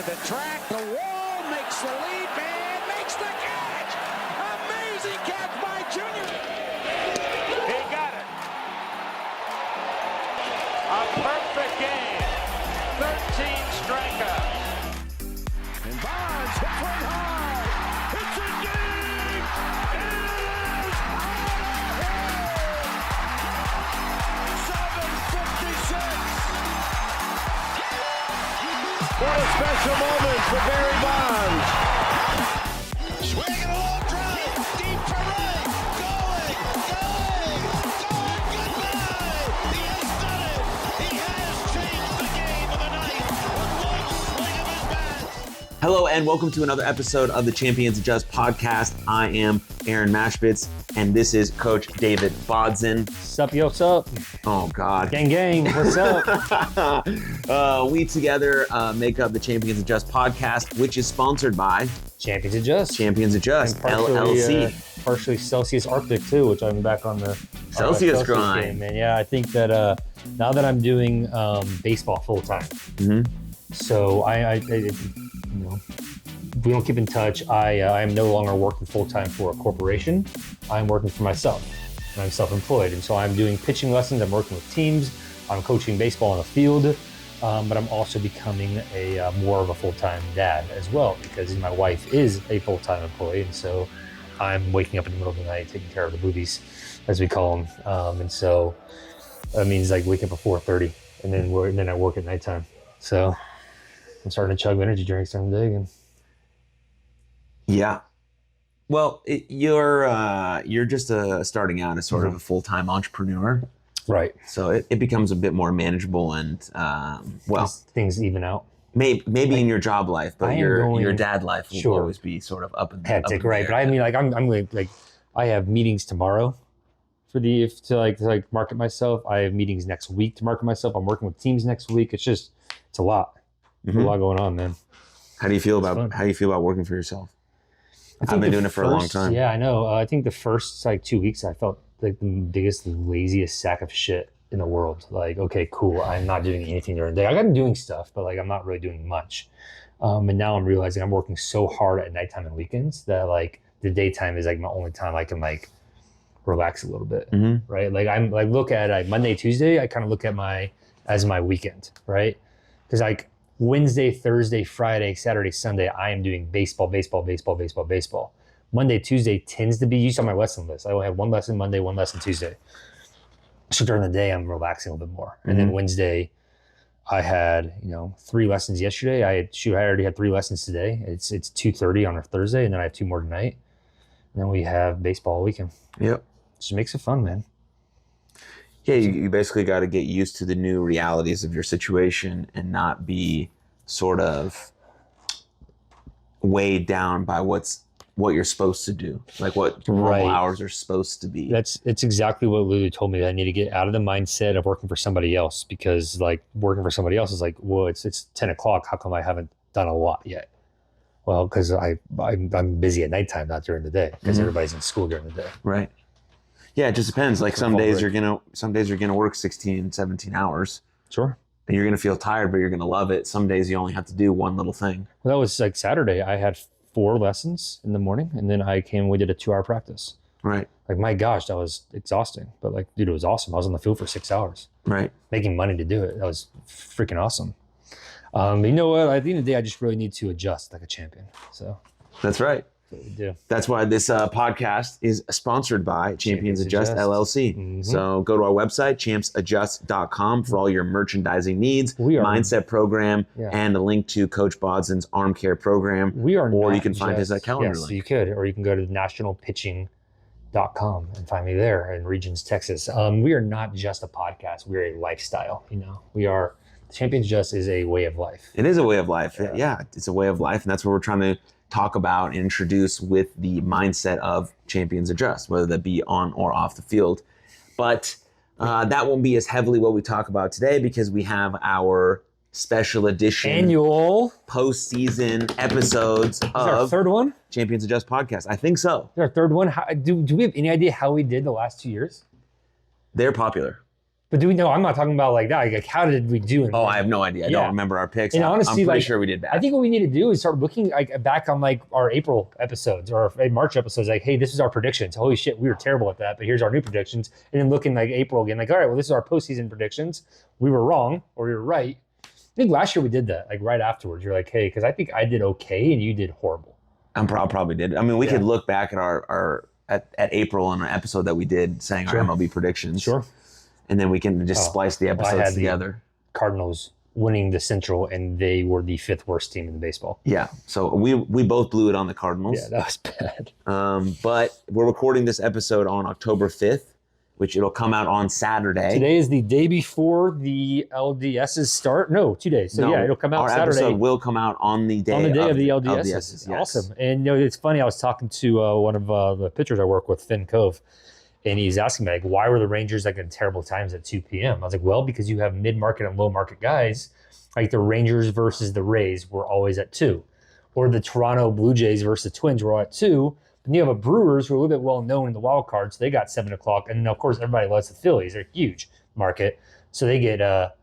to the track, the wall, makes the leap, and makes the catch! Amazing catch by Junior! He got it! A perfect game! 13 strikeouts. And Bonds hits right high! It's a game! It is out of here! 7:56! What a special moment for Barry Bonds! Swinging a long drive, deep to right, going, goodbye! He has done it! He has changed the game of the night with one swing of his bat! Hello and welcome to another episode of the Champions Adjust podcast. I am Aaron Machbitz and this is Coach David Bodzin. Sup, yo, sup? Oh God. Gang, gang, what's up? We together make up the Champions Adjust podcast, which is sponsored by Champions Adjust. Champions Adjust, And partially, LLC. Partially Celsius Arctic too, which I'm back on the Celsius grind. game, man. Yeah, I think that now that I'm doing baseball full time, so I you know, we don't keep in touch. I am no longer working full time for a corporation. I'm working for myself. And I'm self-employed, and so I'm doing pitching lessons. I'm working with teams. I'm coaching baseball on the field, but I'm also becoming a more of a full-time dad as well because my wife is a full-time employee, and so I'm waking up in the middle of the night taking care of the boobies, as we call them, and so that means like waking up at 4:30, and then I work at nighttime. So I'm starting to chug energy drinks during the day again. Yeah. Well, you're just starting out as sort of a full-time entrepreneur. Right. So it becomes a bit more manageable and, Things even out. maybe in your job life, but your dad life will Sure. always be sort of up in the Hectic, right? But I mean, like I'm like I have meetings tomorrow to market myself. I have meetings next week to market myself. I'm working with teams next week. It's a lot. There's a lot going on, man. How do you feel about working for yourself? I've been doing it for a long time. Yeah, I know. I think the first 2 weeks I felt like the biggest, laziest sack of shit in the world. Like, okay, cool. I'm not doing anything during the day. I'm doing stuff, but I'm not really doing much. And now I'm realizing I'm working so hard at nighttime and weekends that the daytime is my only time I can relax a little bit, right? I'm look at Monday, Tuesday. I kind of look at as my weekend, right? Because Wednesday, Thursday, Friday, Saturday, Sunday, I am doing baseball. Monday, Tuesday tends to be, you saw my lesson list. I will have one lesson Monday, one lesson Tuesday. So during the day, I'm relaxing a little bit more. And then Wednesday, I had, 3 lessons yesterday. I already had 3 lessons today. It's 2:30 on a Thursday, and then I have 2 more tonight. And then we have baseball all weekend. Yep. Just makes it fun, man. Yeah, you basically got to get used to the new realities of your situation and not be sort of weighed down by what you're supposed to do, what normal hours are supposed to be. It's exactly what Lulu told me. That I need to get out of the mindset of working for somebody else because working for somebody else is well, it's 10 o'clock. How come I haven't done a lot yet? Well, because I'm busy at nighttime, not during the day, because everybody's in school during the day. Right. Yeah, it just depends. Some days you're gonna work 16, 17 hours. Sure. And you're gonna feel tired, but you're gonna love it. Some days you only have to do one little thing. Well, that was Saturday. I had 4 lessons in the morning, and then we did a 2-hour practice. Right. My gosh, that was exhausting. But dude, it was awesome. I was on the field for 6 hours. Right. Making money to do it. That was freaking awesome. But you know what? At the end of the day, I just really need to adjust like a champion. So that's right. That's what we do. That's why this podcast is sponsored by Champions Adjust LLC. So go to our website, champsadjust.com for all your merchandising needs, mindset program, and a link to Coach Bodzin's arm care program. Or you can find his calendar link. You could, or you can go to nationalpitching.com and find me there in Regions, Texas. We are not just a podcast. We're a lifestyle. Champions Adjust is a way of life. It is a way of life. Yeah, it's a way of life. And that's what we're trying to talk about and introduce with the mindset of Champions Adjust, whether that be on or off the field. But that won't be as heavily what we talk about today because we have our special edition annual postseason episodes of our 3rd one? Champions Adjust podcast. I think so. Our 3rd one. Do we have any idea how we did the last 2 years? They're popular. But do we know? I'm not talking about like that. Like, how did we do? Oh, I have no idea. I don't remember our picks. And honestly, I'm pretty sure we did bad. I think what we need to do is start looking like back on like our April episodes or our March episodes. Like, hey, this is our predictions. Holy shit, we were terrible at that, but here's our new predictions. And then looking like April again, like, all right, well, this is our postseason predictions. We were wrong or we were right. I think last year we did that. Like right afterwards, you're like, hey, because I think I did okay and you did horrible. I probably did. I mean, we could look back at our April on an episode that we did saying our MLB predictions. Sure. And then we can just splice the episodes together. Cardinals winning the Central, and they were the 5th worst team in baseball. Yeah, so we both blew it on the Cardinals. Yeah, that was bad. But we're recording this episode on October 5th, which it'll come out on Saturday. Today is the day before the LDSs start. No, 2 days. So it'll come out Saturday. Our episode will come out on the day of the LDSs. Yes. Awesome. And it's funny. I was talking to one of the pitchers I work with, Finn Cove. And he's asking me, like, why were the Rangers like in terrible times at 2 p.m.? I was like, well, because you have mid-market and low-market guys. Like the Rangers versus the Rays were always at 2. Or the Toronto Blue Jays versus the Twins were all at 2. Then you have a Brewers who are a little bit well-known in the wild card, so they got 7 o'clock. And then, of course, everybody loves the Phillies. They're a huge market. So they get at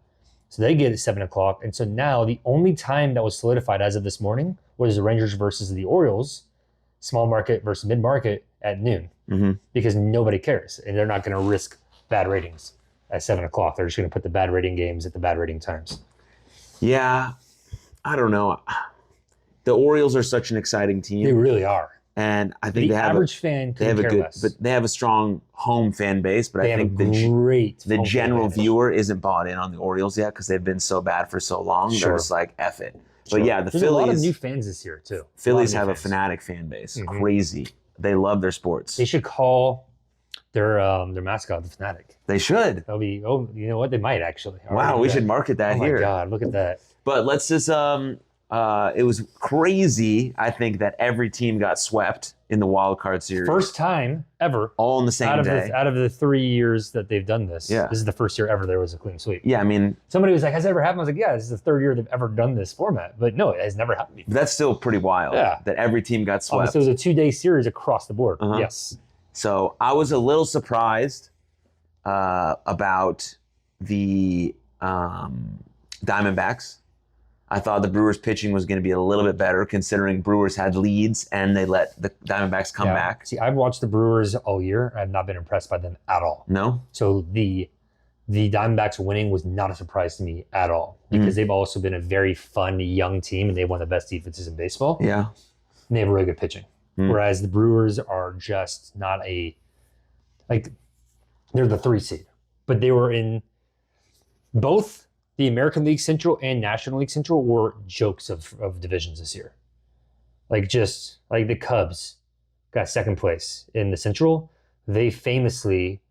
7 o'clock. And so now the only time that was solidified as of this morning was the Rangers versus the Orioles, small market versus mid-market at noon. Mm-hmm. Because nobody cares, and they're not going to risk bad ratings at 7 o'clock. They're just going to put the bad rating games at the bad rating times. Yeah, I don't know. The Orioles are such an exciting team. They really are. And I think the average fan could care less. But they have a strong home fan base. But I think the general viewer isn't bought in on the Orioles yet because they've been so bad for so long. Sure. They're just like, F it. Sure. But yeah, the There's Phillies. a lot of new fans this year too. Phillies have a fanatic fan base. Mm-hmm. Crazy. They love their sports. They should call their mascot the Fanatic. They should. That'll be. Oh, you know what? They might actually. Wow, we should market that here. Oh my God, look at that. But let's just. It was crazy. I think that every team got swept in the wild card series. First time ever. All in the same day. Out of the 3 years that they've done this. Yeah. This is the first year ever there was a clean sweep. Yeah, I mean. Somebody was like, has it ever happened? I was like, yeah, this is the 3rd year they've ever done this format. But no, it has never happened before. That's still pretty wild. Yeah. That every team got swept. So it was a 2-day series across the board. Uh-huh. Yes. So I was a little surprised about the Diamondbacks. I thought the Brewers pitching was going to be a little bit better considering Brewers had leads and they let the Diamondbacks come back. See, I've watched the Brewers all year. I've not been impressed by them at all. No? So the Diamondbacks winning was not a surprise to me at all because they've also been a very fun young team and they have one of the best defenses in baseball. Yeah. And they have really good pitching. Whereas the Brewers are just not they're the 3 seed. But they were in both the American League Central and National League Central were jokes of divisions this year. Like the Cubs got 2nd place in the Central. They famously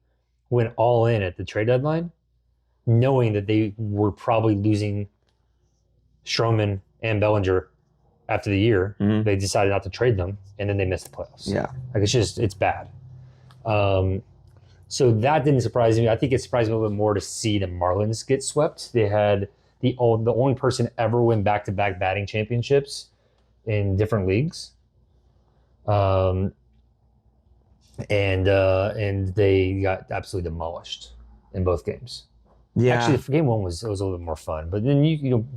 went all in at the trade deadline, knowing that they were probably losing Stroman and Bellinger after the year. Mm-hmm. They decided not to trade them, and then they missed the playoffs. Yeah. Like it's bad. So that didn't surprise me. I think it surprised me a little bit more to see the Marlins get swept. They had the only person ever win back-to-back batting championships in different leagues. And they got absolutely demolished in both games. Yeah. Actually, game 1 was a little bit more fun. But then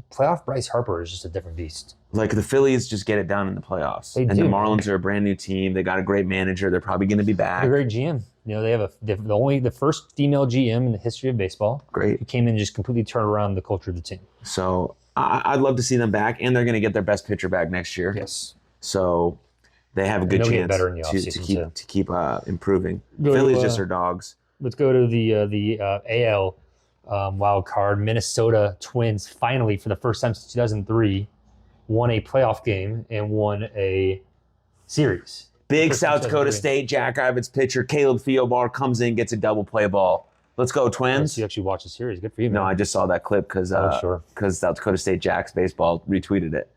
playoff Bryce Harper is just a different beast. Like the Phillies just get it done in the playoffs. They do. The Marlins are a brand new team. They got a great manager. They're probably going to be back. They're a great GM. They have the first female GM in the history of baseball. Great. Who came in and just completely turned around the culture of the team. So I'd love to see them back, and they're going to get their best pitcher back next year. Yes. So they have a good chance better in the offseason to keep improving. Go Phillies to, just are dogs. Let's go to the AL wild card. Minnesota Twins finally, for the first time since 2003, won a playoff game and won a series. Big South Dakota State, Jack Ivins pitcher Caleb Theobar comes in, gets a double play ball. Let's go, Twins. You actually watched the series. Good for you, man. No, I just saw that clip because sure. South Dakota State Jack's baseball retweeted it.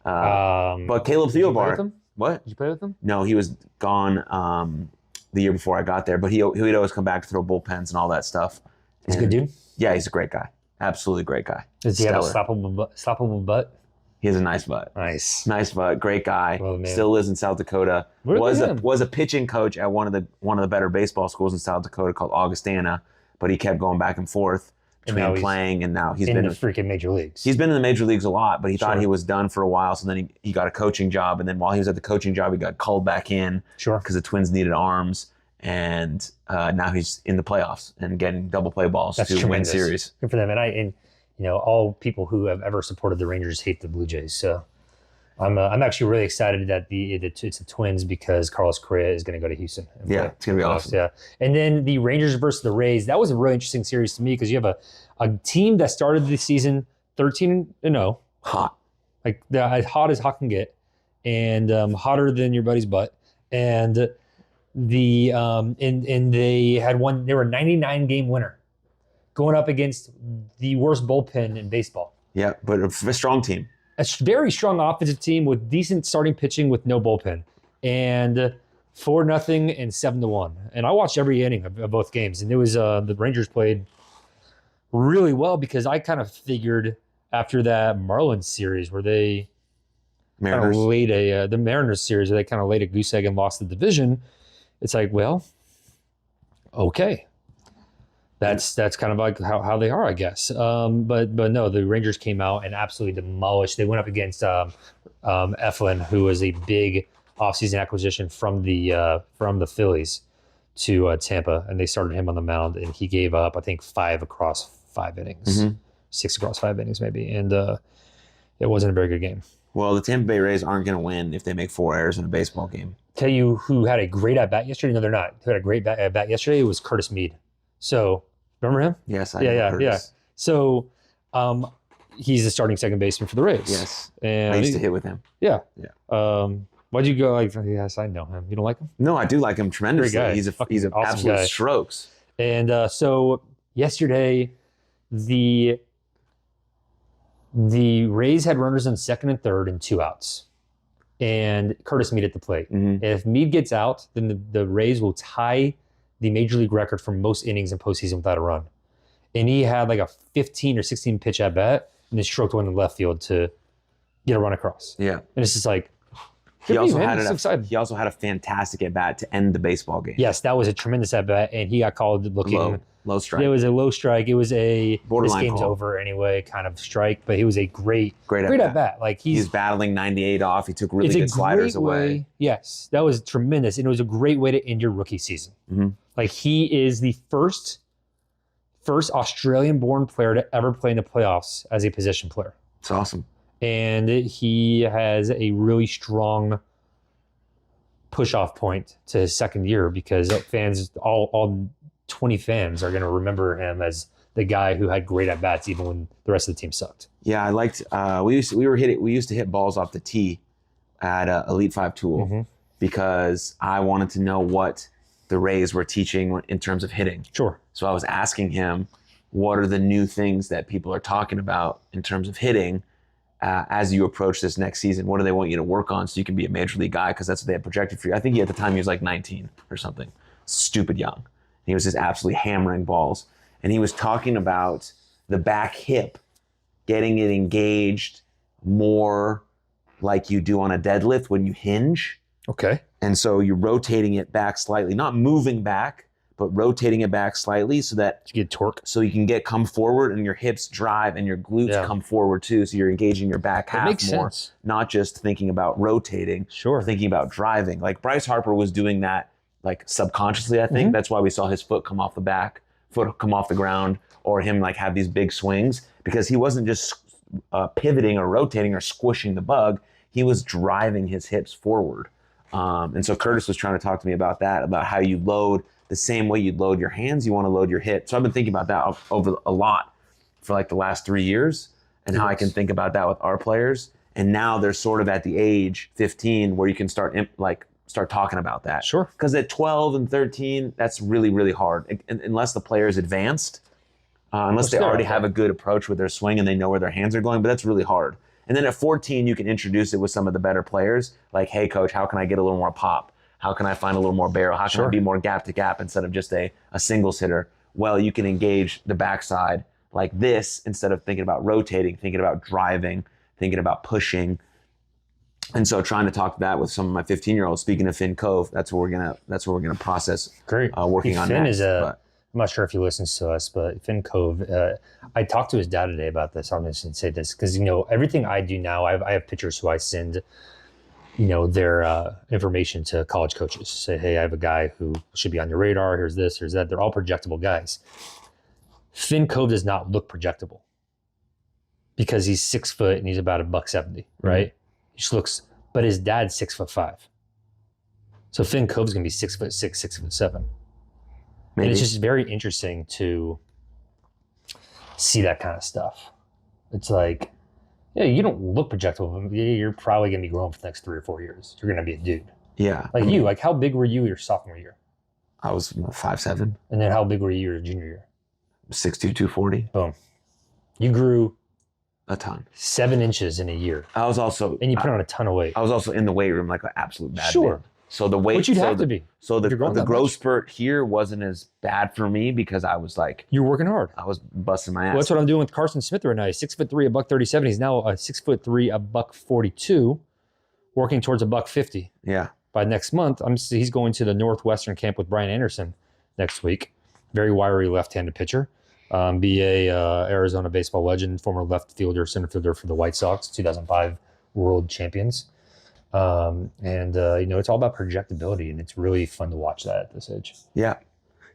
But Caleb Did you play Theobar. with him? What? Did you play with him? No, he was gone the year before I got there, but he'd always come back to throw bullpens and all that stuff. He's a good dude? Yeah, he's a great guy. Absolutely great guy. Does he have a slappable butt? He has a nice butt. Nice butt. Great guy. Well, still lives in South Dakota. Was a pitching coach at one of the better baseball schools in South Dakota called Augustana. but he kept going back and forth between playing, and now he's in been the freaking major leagues. He's been in the major leagues a lot, but he thought he was done for a while. So then he got a coaching job, and then while he was at the coaching job, he got called back in because the Twins needed arms, and now he's in the playoffs and getting double play balls to win series. Good for them. And all people who have ever supported the Rangers hate the Blue Jays. So I'm actually really excited that it's the Twins because Carlos Correa is going to go to Houston. Yeah, it's going to be awesome. Yeah. And then the Rangers versus the Rays, that was a really interesting series to me because you have a team that started the season 13-0. Hot. Like as hot as hot can get, and hotter than your buddy's butt. And they had they were a 99-game winner going up against the worst bullpen in baseball. Yeah, but a strong team. A very strong offensive team with decent starting pitching with no bullpen. And 4-0 and 7-1. And I watched every inning of both games. And it was the Rangers played really well because I kind of figured after that Marlins series where they kind of laid the Mariners series where they kind of laid a goose egg and lost the division. It's like, well, okay. That's kind of like how they are, I guess. But no, the Rangers came out and absolutely demolished. They went up against Eflin, who was a big offseason acquisition from the Phillies to Tampa, and they started him on the mound, and he gave up, I think, 5 across 5 innings, 6 across 5 innings maybe, and it wasn't a very good game. Well, the Tampa Bay Rays aren't going to win if they make 4 errors in a baseball game. Tell you who had a great at-bat yesterday? No, they're not. Who had a great at-bat yesterday? It was Curtis Mead. So, remember him? Yes, I know Curtis. Yeah. So, he's the starting second baseman for the Rays. Yes. And I used to hit with him. Yeah. Why'd you go like, yes, I know him. You don't like him? No, I do like him tremendously. Great guy. He's an awesome absolute guy. strokes. And so yesterday, the Rays had runners on second and third and 2 outs. And Curtis Mead at the plate. Mm-hmm. If Mead gets out, then the Rays will tie the major league record for most innings in postseason without a run. And he had like a 15 or 16 pitch at bat and then stroked one in the left field to get a run across. Yeah. And it's just like, he also had a fantastic at bat to end the baseball game. yes, that was a tremendous at bat, and he got called looking low strike. It was a low strike. It was a Borderline this game's call. over anyway kind of strike, but he was a great at bat. Like he's battling 98 off. He took really good sliders away. Yes, that was tremendous, and it was a great way to end your rookie season. Mm-hmm. Like he is the first Australian-born player to ever play in the playoffs as a position player. It's awesome. And he has a really strong push-off point to his second year because fans, all 20 fans, are going to remember him as the guy who had great at-bats even when the rest of the team sucked. Yeah, I liked. We used to hit balls off the tee at Elite 5 Tool because I wanted to know what the Rays were teaching in terms of hitting. Sure. So I was asking him, what are the new things that people are talking about in terms of hitting as you approach this next season? What do they want you to work on so you can be a major league guy? Because that's what they had projected for you. I think at the time he was like 19 or something. Stupid young. He was just absolutely hammering balls. And he was talking about the back hip, getting it engaged more like you do on a deadlift when you hinge. Okay. And so you're rotating it back slightly, not moving back, but rotating it back slightly so that you get torque. So you can come forward and your hips drive and your glutes come forward too. So you're engaging your back half more, not just thinking about rotating, thinking about driving. Like Bryce Harper was doing that like subconsciously, I think. That's why we saw his foot come off the ground, or him like have these big swings, because he wasn't just pivoting or rotating or squishing the bug. He was driving his hips forward. And so Curtis was trying to talk to me about that, about how you load the same way you'd load your hands, you want to load your hip. So I've been thinking about that over a lot for like the last 3 years, and how I can think about that with our players. And now they're sort of at the age 15 where you can start talking about that. Sure. Because at 12 and 13, that's really, really hard. Unless the player is advanced, unless they already have a good approach with their swing and they know where their hands are going, but that's really hard. And then at 14, you can introduce it with some of the better players. Like, hey, coach, how can I get a little more pop? How can I find a little more barrel? How can I be more gap to gap instead of just a singles hitter? Well, you can engage the backside like this instead of thinking about rotating, thinking about driving, thinking about pushing. And so trying to talk that with some of my 15-year-olds. Speaking of Finn Cove, that's what we're gonna process. Great. Working on Finn next. is I'm not sure if he listens to us, but Finn Cove, I talked to his dad today about this. I'm just going to say this because, everything I do now, I have pitchers who I send, their information to college coaches. Say, hey, I have a guy who should be on your radar. Here's this, here's that. They're all projectable guys. Finn Cove does not look projectable because he's 6 foot and he's about $170, right? Mm-hmm. He just looks, but his dad's 6'5". So Finn Cove's going to be 6'6", 6'7". Maybe. And it's just very interesting to see that kind of stuff. It's like, yeah, you don't look projectable. You're probably going to be growing for the next 3 or 4 years. You're going to be a dude. Yeah. Like how big were you your sophomore year? I was 5'7". And then how big were you your junior year? 6'2", 240. Boom. You grew a ton. 7 inches in a year. I was also... And you put on a ton of weight. I was also in the weight room like an absolute bad Sure. bit. So the weight... Which you'd have to be. So the growth spurt here wasn't as bad for me because I was like... You're working hard. I was busting my ass. Well, that's what I'm doing with Carson Smith right now. He's 6'3", $137. He's now 6'3", $142, working towards $150. Yeah. By next month, he's going to the Northwestern camp with Brian Anderson next week. Very wiry left-handed pitcher. Arizona baseball legend, former left fielder, center fielder for the White Sox, 2005 World Champions. It's all about projectability, and it's really fun to watch that at this age. Yeah.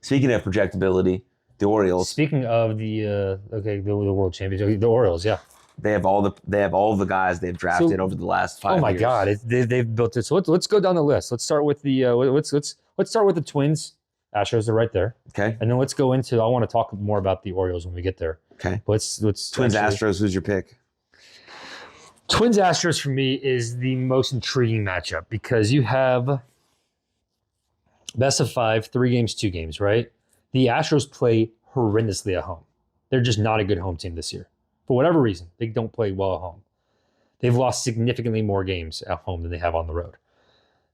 Speaking of projectability, the Orioles. Speaking of the World Champions, the Orioles, yeah. They have all the guys they've drafted over the last 5 years. Oh my God, they've built it. So let's go down the list. Let's start with the let's start with the Twins. Astros are right there. Okay. And then let's go into. I want to talk more about the Orioles when we get there. Okay. But let's Twins Astros. Who's your pick? Twins Astros for me is the most intriguing matchup because you have best of 5, 3 games, 2 games, right? The Astros play horrendously at home. They're just not a good home team this year. For whatever reason, they don't play well at home. They've lost significantly more games at home than they have on the road.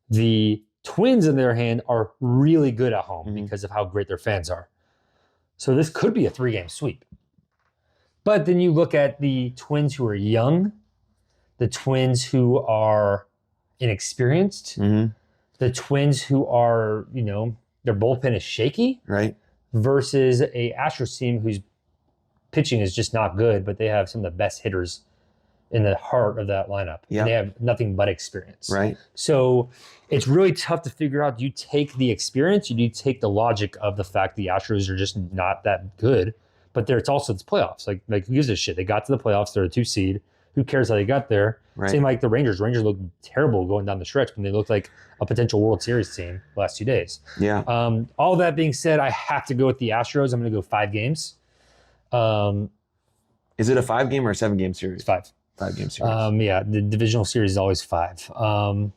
The Twins, on their hand, are really good at home because of how great their fans are. So this could be a 3-game sweep. But then you look at the Twins who are young, the Twins who are inexperienced, the Twins who are, their bullpen is shaky, right? Versus a Astros team whose pitching is just not good, but they have some of the best hitters in the heart of that lineup. Yeah. And they have nothing but experience. Right. So it's really tough to figure out, do you take the experience? Do you take the logic of the fact the Astros are just not that good? But it's playoffs. Like who gives a shit? They got to the playoffs. They're a 2 seed. Who cares how they got there? Right. Same like the Rangers. Rangers look terrible going down the stretch, but they looked like a potential World Series team the last 2 days. Yeah. All that being said, I have to go with the Astros. I'm going to go 5 games. Is it a 5-game or a 7-game series? It's 5. 5-game series. Yeah, the divisional series is always 5. So I'm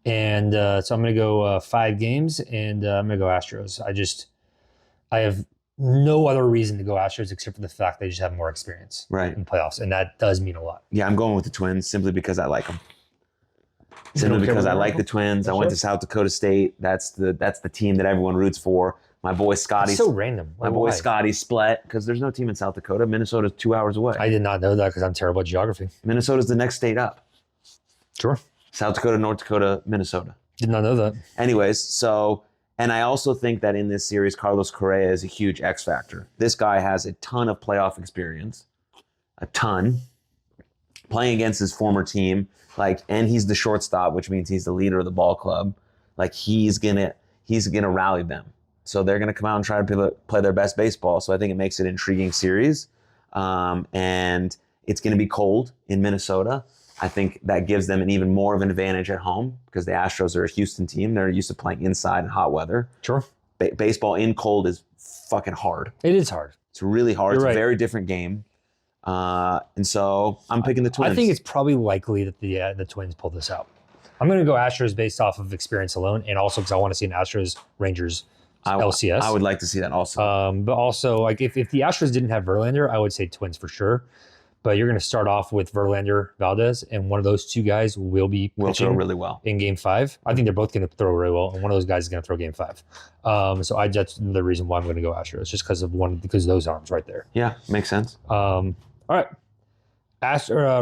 going to go 5 games, and I'm going to go Astros. I have no other reason to go Astros except for the fact they just have more experience in playoffs, and that does mean a lot. Yeah, I'm going with the Twins simply because I like them. Simply because I like the Twins. I went to South Dakota State. That's the team that everyone roots for. My boy Scotty. It's so random. My boy Scotty split because there's no team in South Dakota. Minnesota's 2 hours away. I did not know that because I'm terrible at geography. Minnesota's the next state up. Sure. South Dakota, North Dakota, Minnesota. Did not know that. Anyways, and I also think that in this series, Carlos Correa is a huge X factor. This guy has a ton of playoff experience, a ton, playing against his former team, and he's the shortstop, which means he's the leader of the ball club. He's gonna rally them. So they're gonna come out and try to play their best baseball. So I think it makes it an intriguing series, and it's gonna be cold in Minnesota. I think that gives them an even more of an advantage at home because the Astros are a Houston team. They're used to playing inside in hot weather. Sure. Baseball in cold is fucking hard. It is hard. It's really hard. You're it's right. a very different game. And so I'm picking the Twins. I think it's probably likely that the Twins pull this out. I'm going to go Astros based off of experience alone, and also because I want to see an Astros-Rangers LCS. I would like to see that also. But also, if the Astros didn't have Verlander, I would say Twins for sure. But you're going to start off with Verlander, Valdez, and one of those 2 guys will throw really well in Game 5. I think they're both going to throw really well, and one of those guys is going to throw Game 5. So that's the reason why I'm going to go Astros, just because of those arms right there. Yeah, makes sense. All right,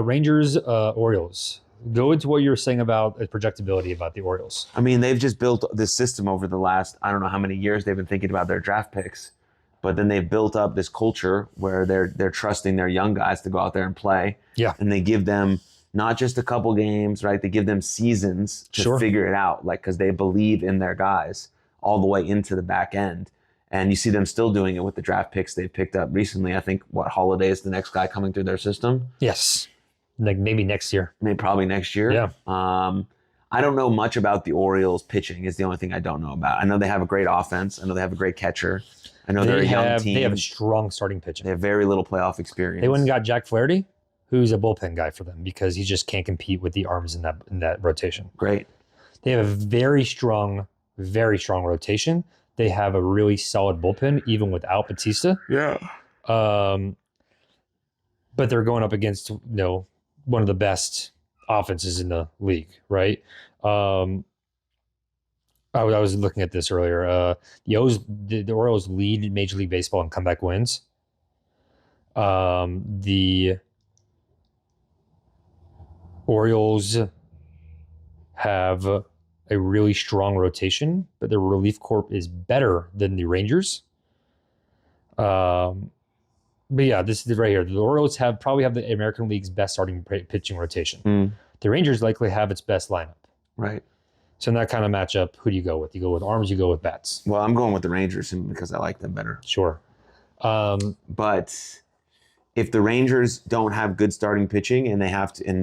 Rangers, Orioles. Go into what you were saying about projectability about the Orioles. I mean, they've just built this system over the last, I don't know how many years they've been thinking about their draft picks, but then they've built up this culture where they're trusting their young guys to go out there and play. Yeah. And they give them not just a couple games, right? They give them seasons to figure it out, like, because they believe in their guys all the way into the back end. And you see them still doing it with the draft picks they've picked up recently. I think, Holiday is the next guy coming through their system? Yes. Like maybe next year. Maybe probably next year. Yeah. I don't know much about the Orioles pitching is the only thing I don't know about. I know they have a great offense. I know they have a great catcher. I know they're a young team. They have a strong starting pitching. They have very little playoff experience. They went and got Jack Flaherty, who's a bullpen guy for them because he just can't compete with the arms in that rotation. Great. They have a very strong rotation. They have a really solid bullpen, even without Batista. Yeah. But they're going up against one of the best offenses in the league, right? I was looking at this earlier. The Orioles lead Major League Baseball in comeback wins. The Orioles have a really strong rotation, but their relief corp is better than the Rangers. But yeah, this is right here. The Orioles probably have the American League's best starting pitching rotation. The Rangers likely have its best lineup. Right. So in that kind of matchup, who do you go with? You go with arms, you go with bats. Well, I'm going with the Rangers because I like them better. Sure. But if the Rangers don't have good starting pitching and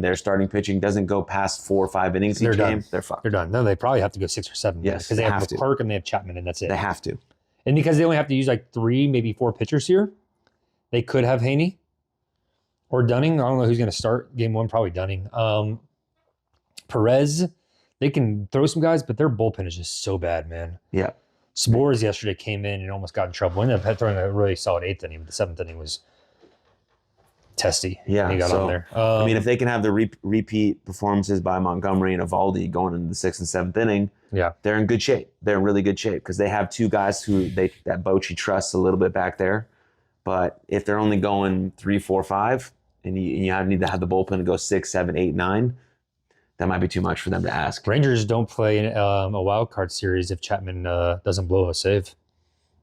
their starting pitching doesn't go past 4 or 5 innings each game, they're fucked. They're done. No, they probably have to go 6 or 7. Yes, because they have McClurk and they have Chapman, and that's it. They have to. And because they only have to use like 3, maybe 4 pitchers here, they could have Haney or Dunning. I don't know who's going to start game 1. Probably Dunning. Perez, they can throw some guys, but their bullpen is just so bad, man. Yeah. Spores yesterday came in and almost got in trouble. Ended up throwing a really solid 8th inning, but the 7th inning was testy. Yeah. He got on there. I mean, if they can have the repeat performances by Montgomery and Evaldi going into the 6th and 7th inning, they're in good shape. They're in really good shape because they have 2 guys who that Bochy trusts a little bit back there. But if they're only going 3, 4, 5, and you need to have the bullpen to go 6, 7, 8, 9, that might be too much for them to ask. Rangers don't play in a wild card series if Chapman doesn't blow a save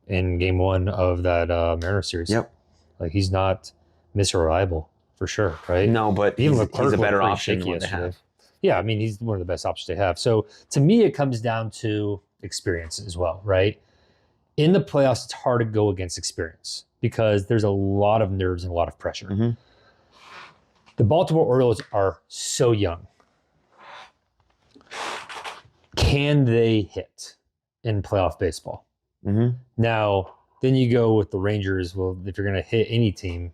in game 1 of that Mariners series. Yep. Like he's not Mr. Reliable for sure, right? No, but even he's a better option than what they have. Yeah, I mean he's one of the best options they have. So to me, it comes down to experience as well, right? In the playoffs, it's hard to go against experience because there's a lot of nerves and a lot of pressure. Mm-hmm. The Baltimore Orioles are so young. Can they hit in playoff baseball? Mm-hmm. Now, then you go with the Rangers. Well, if you're going to hit any team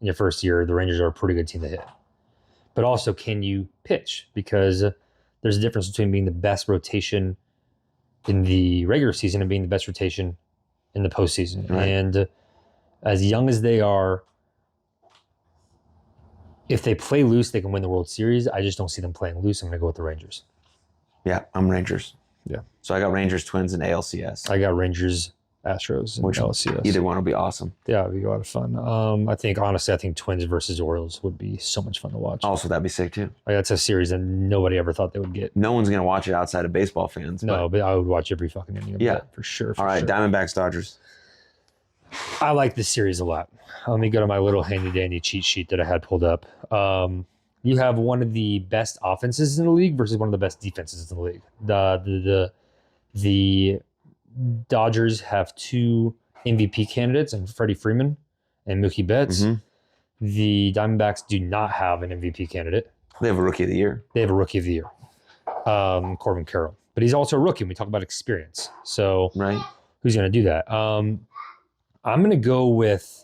in your first year, the Rangers are a pretty good team to hit. But also, can you pitch? Because there's a difference between being the best rotation in the regular season and being the best rotation in the postseason. Right. And as young as they are, if they play loose, they can win the World Series. I just don't see them playing loose. I'm going to go with the Rangers. Yeah, I'm Rangers. Yeah. So I got Rangers, Twins, and ALCS. I got Rangers, Astros, and LCS. Either one will be awesome. Yeah, it'd be a lot of fun. I think Twins versus Orioles would be so much fun to watch. Also, that'd be sick too. Like, that's a series that nobody ever thought they would get. No one's gonna watch it outside of baseball fans. No, but I would watch every fucking inning of that for sure. All right, Diamondbacks, Dodgers. I like this series a lot. Let me go to my little handy-dandy cheat sheet that I had pulled up. You have one of the best offenses in the league versus one of the best defenses in the league. The Dodgers have 2 MVP candidates, and Freddie Freeman and Mookie Betts. Mm-hmm. The Diamondbacks do not have an MVP candidate. They have a Rookie of the Year. They have a Rookie of the Year, Corbin Carroll. But he's also a rookie. We talk about experience. So who's going to do that? I'm going to go with.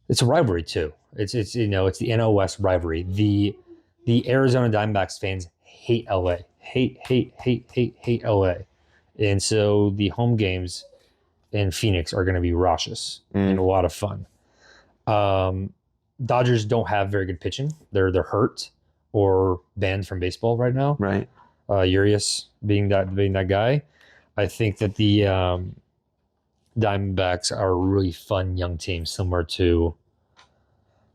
It's a rivalry too. It's the NL West rivalry. The Arizona Diamondbacks fans hate LA. Hate LA. And so the home games in Phoenix are going to be raucous and a lot of fun. Dodgers don't have very good pitching. They're hurt or banned from baseball right now. Right. Urias being that guy. I think that the Diamondbacks are a really fun young team, similar to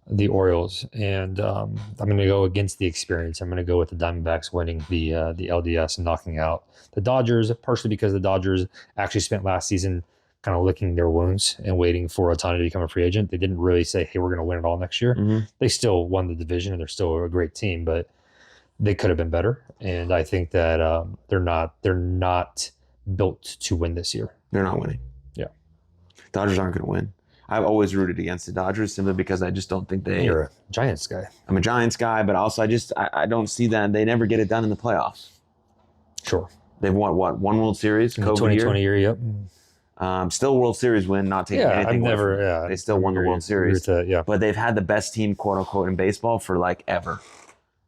the Orioles, and I'm going to go against the experience. I'm going to go with the Diamondbacks winning the LDS and knocking out the Dodgers, partially because the Dodgers actually spent last season kind of licking their wounds and waiting for Ohtani to become a free agent. They didn't really say, hey, we're going to win it all next year. Mm-hmm. They still won the division, and they're still a great team, but they could have been better. And I think that they're not built to win this year. They're not winning. Yeah. Dodgers aren't going to win. I've always rooted against the Dodgers simply because I just don't think they... You're a Giants guy. I'm a Giants guy, but also I don't see that. They never get it done in the playoffs. Sure. They've won, what, one World Series? In the 2020 year, yep. Still World Series win, not taking anything away from them. They still won the World Series. But they've had the best team, quote unquote, in baseball for like ever.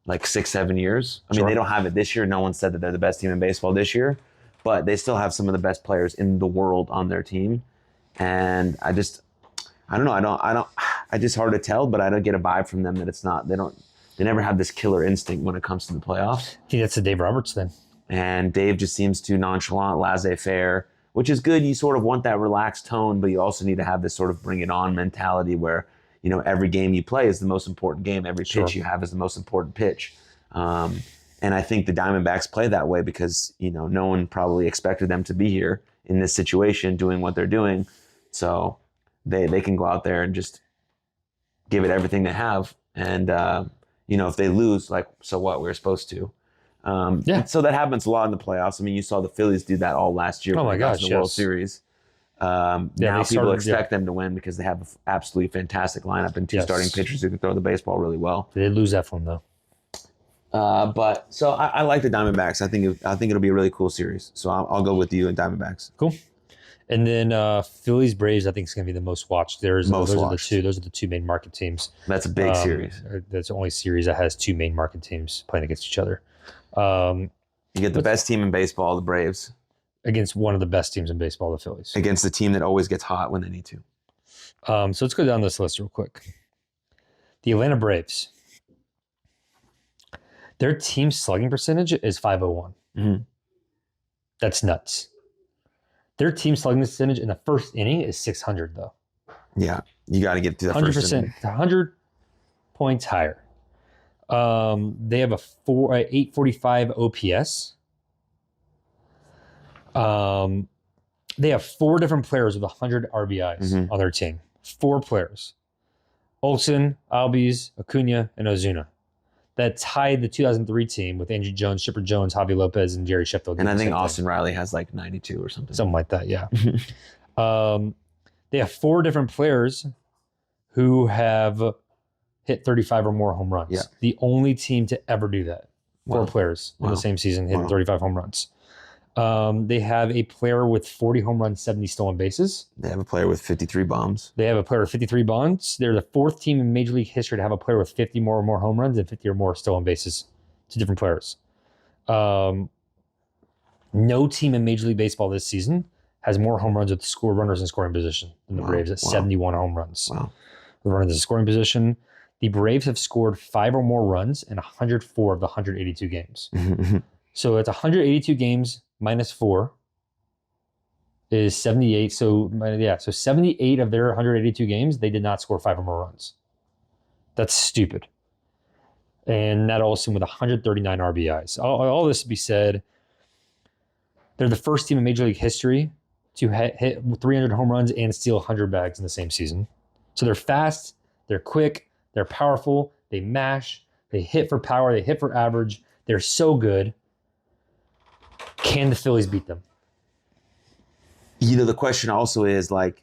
Like 6-7 years. I mean, they don't have it this year. No one said that they're the best team in baseball this year, but they still have some of the best players in the world on their team. And I don't know. I just hard to tell, but I don't get a vibe from them that it's not, they never have this killer instinct when it comes to the playoffs. I think that's the Dave Roberts then. And Dave just seems too nonchalant, laissez-faire, which is good. You sort of want that relaxed tone, but you also need to have this sort of bring it on mentality where, you know, every game you play is the most important game. Every pitch you have is the most important pitch. And I think the Diamondbacks play that way because, you know, no one probably expected them to be here in this situation doing what they're doing. So they can go out there and just give it everything they have. And, you know, if they lose, like, so what? We're supposed to. So that happens a lot in the playoffs. I mean, you saw the Phillies do that all last year. Oh my gosh, in the World Series. Now people expect them to win because they have an absolutely fantastic lineup and two starting pitchers who can throw the baseball really well. They did lose that one though. But so I like the Diamondbacks. I think it'll be a really cool series. So I'll go with you and Diamondbacks. Cool. And then Phillies Braves, I think is going to be the most watched. Those are the two main market teams. That's a big series. That's the only series that has two main market teams playing against each other. You get the best team in baseball, the Braves, against one of the best teams in baseball, the Phillies. Against the team that always gets hot when they need to. So let's go down this list real quick. The Atlanta Braves. Their team slugging percentage is .501. Mm-hmm. That's nuts. Their team slugging percentage in the first inning is .600 though. Yeah, you got to get to the 100%, 100 points higher. They have a 845 OPS. They have four different players with 100 RBIs on their team. Four players: Olsen, Albies, Acuna, and Ozuna. That tied the 2003 team with Andrew Jones, Chipper Jones, Javi Lopez, and Jerry Sheffield. And I think Austin Riley has like 92 or something. Something like that, yeah. They have four different players who have hit 35 or more home runs. Yeah. The only team to ever do that. Four players in the same season hitting 35 home runs. They have a player with 40 home runs, 70 stolen bases. They have a player with 53 bombs. They have a player with 53 bombs. They're the fourth team in Major League history to have a player with 50 or more home runs and 50 or more stolen bases to different players. No team in Major League Baseball this season has more home runs with runners in scoring position than the Braves at 71 home runs. Wow. The runners in scoring position. The Braves have scored 5 or more runs in 104 of the 182 games. So it's 182 games minus 4 is 78. So 78 of their 182 games, they did not score 5 or more runs. That's stupid. And Nat Olson with 139 RBIs. All this to be said, they're the first team in Major League history to hit 300 home runs and steal 100 bags in the same season. So they're fast, they're quick, they're powerful, they mash, they hit for power, they hit for average. They're so good. Can the Phillies beat them? You know, the question also is like,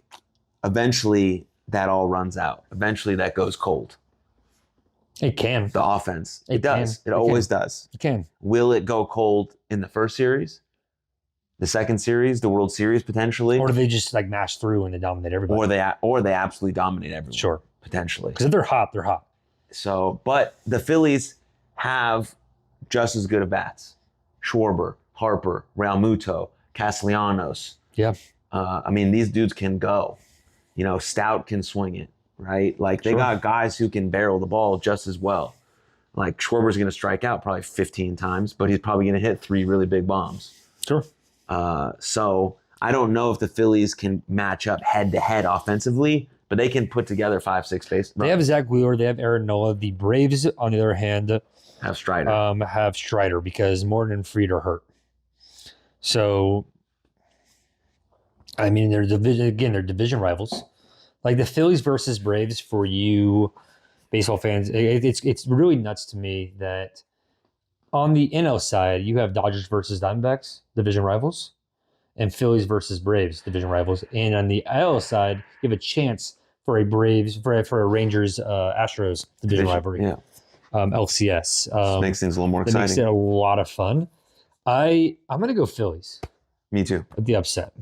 eventually that all runs out. Eventually that goes cold. It can. The offense. It does. It always does. It can. Will it go cold in the first series? The second series? The World Series potentially? Or do they just like mash through and they dominate everybody? Or they absolutely dominate everyone. Sure. Potentially. Because if they're hot, they're hot. So, but the Phillies have just as good of bats. Schwarber, Harper, Realmuto, Castellanos. Yeah. I mean, these dudes can go. You know, Stout can swing it, right? Like, they got guys who can barrel the ball just as well. Like, Schwarber's going to strike out probably 15 times, but he's probably going to hit 3 really big bombs. Sure. So I don't know if the Phillies can match up head-to-head offensively but they can put together 5-6 base. They have Zach Wheeler. They have Aaron Nola. The Braves, on the other hand, have Strider. Have Strider because Morton and Fried are hurt. So, I mean, they're division rivals. Like the Phillies versus Braves for you baseball fans, it's really nuts to me that on the NL side, you have Dodgers versus Diamondbacks, division rivals, and Phillies versus Braves, division rivals. And on the IL side, you have a chance for a Braves, for a Rangers, Astros division rivalry. Yeah. LCS. Makes things a little more That exciting. makes it a lot of fun. I'm going to go Phillies Me too. at the upset.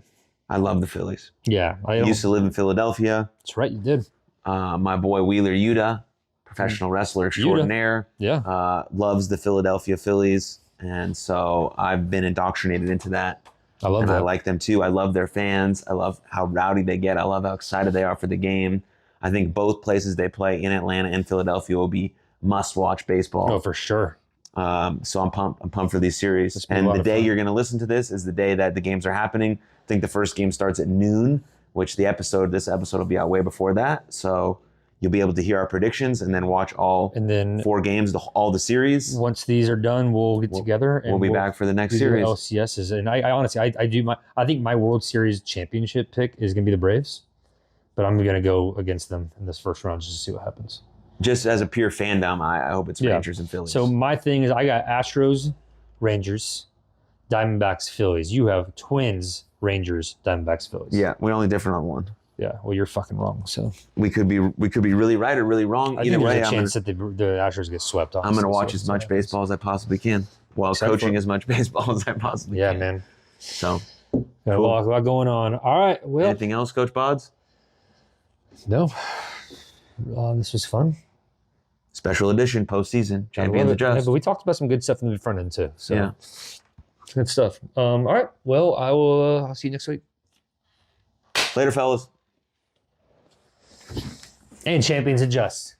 I love the Phillies. Yeah. I used to live in Philadelphia. That's right, you did. My boy Wheeler Yuta, professional wrestler extraordinaire, loves the Philadelphia Phillies. And so I've been indoctrinated into that. I love that. I like them too. I love their fans. I love how rowdy they get. I love how excited they are for the game. I think both places they play in Atlanta and Philadelphia will be must-watch baseball. Oh, for sure. So I'm pumped. I'm pumped for these series. And the day you're going to listen to this is the day that the games are happening. I think the first game starts at noon, which this episode will be out way before that. So you'll be able to hear our predictions and then watch all 4 games, all the series. Once these are done, we'll get together and we'll be back for the next series. LCSs. And I honestly, I think my World Series championship pick is going to be the Braves, but I'm going to go against them in this first round just to see what happens. Just as a pure fandom, I hope it's Rangers and Phillies. So my thing is I got Astros, Rangers, Diamondbacks, Phillies. You have Twins, Rangers, Diamondbacks, Phillies. Yeah, we're only different on one. Yeah, well, you're fucking wrong. So we could be really right or really wrong. Either way, there's a chance that the Astros get swept off. I'm going to watch as much baseball as I possibly can while coaching as much baseball as I possibly can. Yeah, man. So, cool. A lot going on. All right. Well, anything else, Coach Bods? No. This was fun. Special edition, postseason, Champions Adjust. Yeah, but we talked about some good stuff in the front end too. So yeah, good stuff. All right. Well, I'll see you next week. Later, fellas. And Champions Adjust.